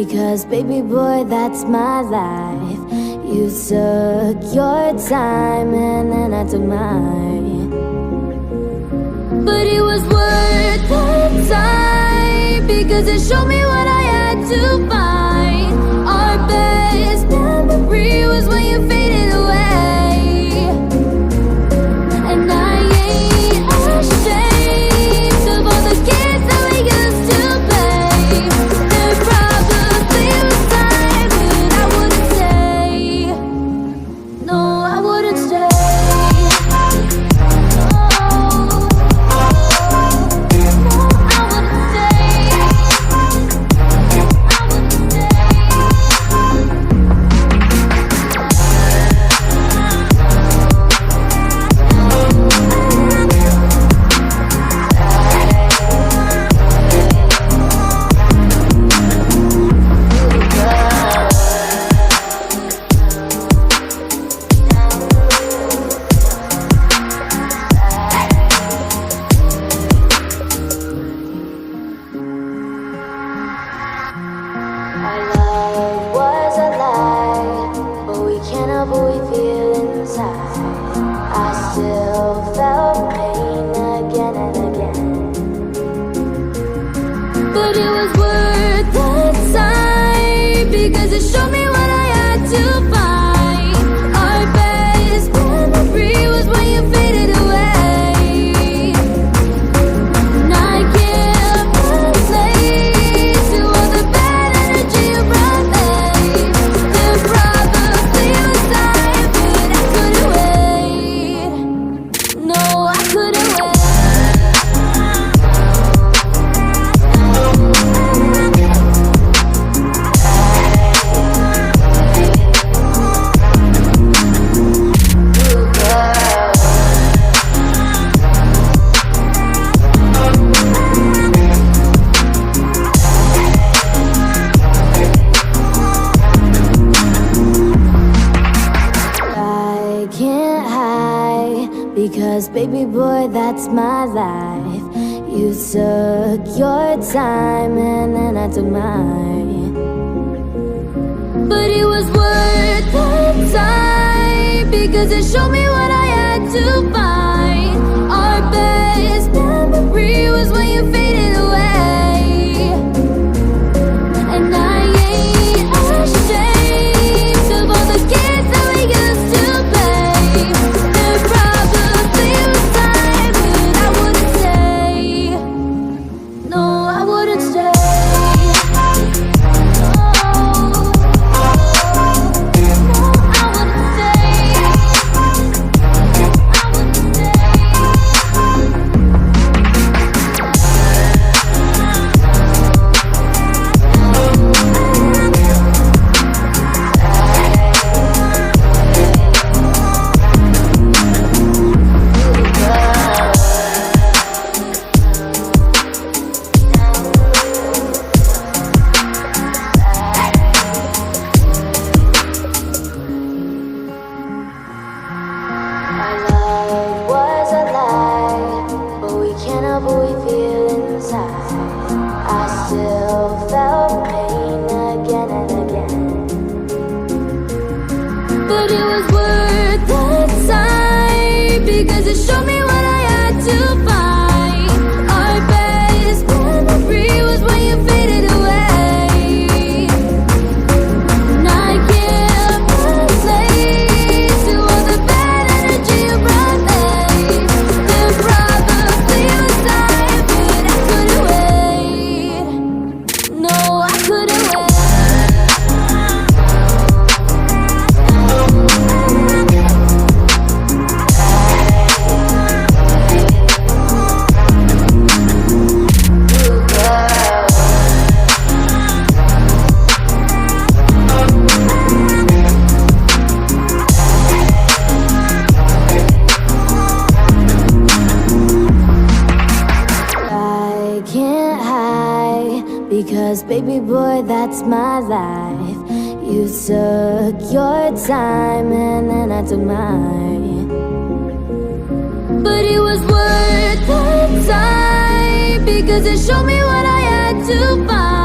because baby boy, that's my life. You took your time and then I took mine, but it was worth the time because it showed me what I had to find. Our best memory was when you faded away, and I ain't ashamed of all the games that we used to play. There probably was time when I wouldn't stay. No, I wouldn't stay. Our love was a lie, but we can't help what we feel inside. I still felt pain again and again, but it was worth the time because it showed me what I had to find. Our best memory was when you faded away, and I can't relate to all the bad energy you brought me. There probably was time, but I couldn't wait. No, I couldn't wait. I can't hide because baby boy, that's my life. You took your time and then I took mine, but it was worth the time because it showed me what I had to find. Our best memory was when you faded away, and I ain't ashamed of all the games that we used to play. There probably was time when I wouldn't stay. No, I wouldn't stay. Our love was a lie, but we can't help what we feel inside. I still felt pain again and again, but it was worth the time because it showed me what I had to find. Our best memory was when you faded away, and I can't relate to all the bad energy you brought me. There probably was time, but I couldn't wait. No, I couldn't wait. I can't hide because baby boy, that's my life. You took your time and then I took mine, but it was worth the time because it showed me what I had to find.